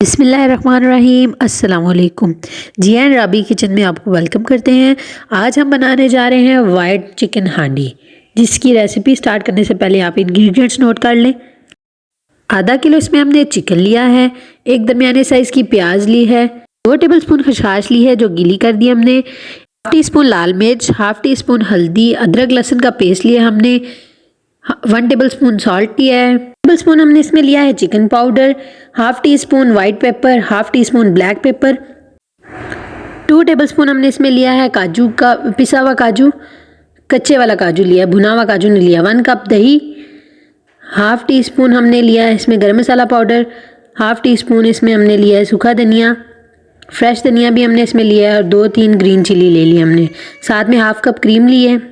बिस्मिल्लाहिर्रहमानिर्रहीम अस्सलाम वालेकुम। जी एंड राबी किचन में आपको वेलकम करते हैं। आज हम बनाने जा रहे हैं वाइट चिकन हांडी, जिसकी रेसिपी स्टार्ट करने से पहले आप इंग्रेडिएंट्स नोट कर लें। आधा किलो इसमें हमने चिकन लिया है, एक दरमियाने साइज़ की प्याज ली है, 2 टेबलस्पून खसखस ली है जो गीली कर दी हमने, हाफ टी स्पून लाल मिर्च, हाफ टी स्पून हल्दी, अदरक लहसुन का पेस्ट लिया हमने, 1 टेबलस्पून सॉल्ट लिया है, टेबलस्पून हमने इसमें लिया है chicken powder, half tea spoon white paper, half tea spoon black pepper, 2 tablespoon हमने इसमें लिया है काजू का पिसा हुआ काजू, कच्चे वाला काजू लिया है, भुना हुआ काजू नहीं लिया, 1 कप दही, हाफ टी स्पून हमने लिया है इसमें गरम मसाला पाउडर, हाफ टी स्पून इसमें हमने लिया है सूखा धनिया, फ्रेश धनिया भी हमने इसमें लिया है और 2-3 ग्रीन चिली ले ली हमने, साथ में हाफ कप क्रीम ली है।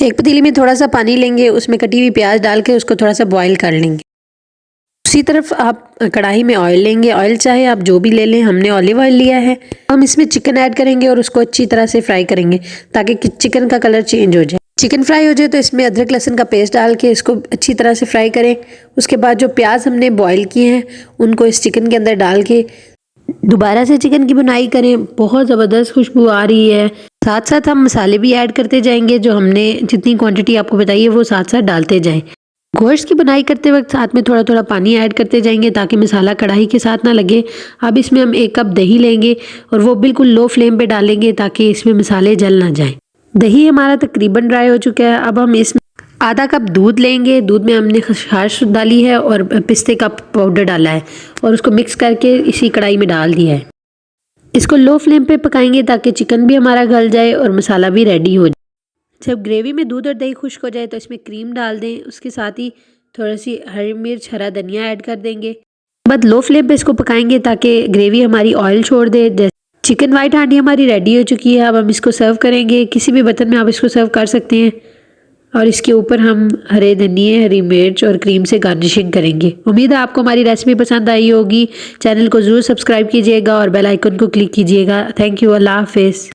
एक पतीली में थोड़ा सा पानी लेंगे, उसमें कटी हुई प्याज डाल के उसको थोड़ा सा बॉईल कर लेंगे। उसी तरफ आप कढ़ाई में ऑयल लेंगे, ऑयल चाहे आप जो भी ले लें, हमने ऑलिव ऑयल लिया है। हम इसमें चिकन ऐड करेंगे और उसको अच्छी तरह से फ्राई करेंगे ताकि चिकन का कलर चेंज हो जाए। चिकन फ्राई हो जाए तो इसमें अदरक लहसुन का पेस्ट डाल के इसको अच्छी तरह से फ्राई करें। उसके बाद जो प्याज हमने बॉईल किए हैं उनको इस चिकन के अंदर डाल के दोबारा से चिकन की बुनाई करें। बहुत ज़बरदस्त खुशबू आ रही है। साथ साथ हम मसाले भी ऐड करते जाएंगे, जो हमने जितनी क्वांटिटी आपको बताई है वो साथ साथ डालते जाएं। गोश्त की बुनाई करते वक्त साथ में थोड़ा थोड़ा पानी ऐड करते जाएंगे ताकि मसाला कढ़ाई के साथ ना लगे। अब इसमें हम 1 कप दही लेंगे और वो बिल्कुल लो फ्लेम पे डालेंगे ताकि इसमें मसाले जल ना जाएं। दही हमारा तकरीबन ड्राई हो चुका है। अब हम इसमें आधा कप दूध लेंगे, दूध में हमने खसखस डाली है और पिस्ते का पाउडर डाला है और उसको मिक्स करके इसी कढ़ाई में डाल दिया है। इसको लो फ्लेम पे पकाएंगे ताकि चिकन भी हमारा गल जाए और मसाला भी रेडी हो जाए। जब ग्रेवी में दूध और दही खुश्क हो जाए तो इसमें क्रीम डाल दें। उसके साथ ही थोड़ी सी हरी मिर्च, हरा धनिया ऐड कर देंगे। बाद लो फ्लेम पे इसको पकाएंगे ताकि ग्रेवी हमारी ऑयल छोड़ दे। चिकन वाइट हांडी हमारी रेडी हो चुकी है। अब हम इसको सर्व करेंगे। किसी भी बर्तन में आप इसको सर्व कर सकते हैं और इसके ऊपर हम हरे धनिए, हरी मिर्च और क्रीम से गार्निशिंग करेंगे। उम्मीद है आपको हमारी रेसिपी पसंद आई होगी। चैनल को ज़रूर सब्सक्राइब कीजिएगा और बेल आइकन को क्लिक कीजिएगा। Thank you. अल्लाह हाफिज़।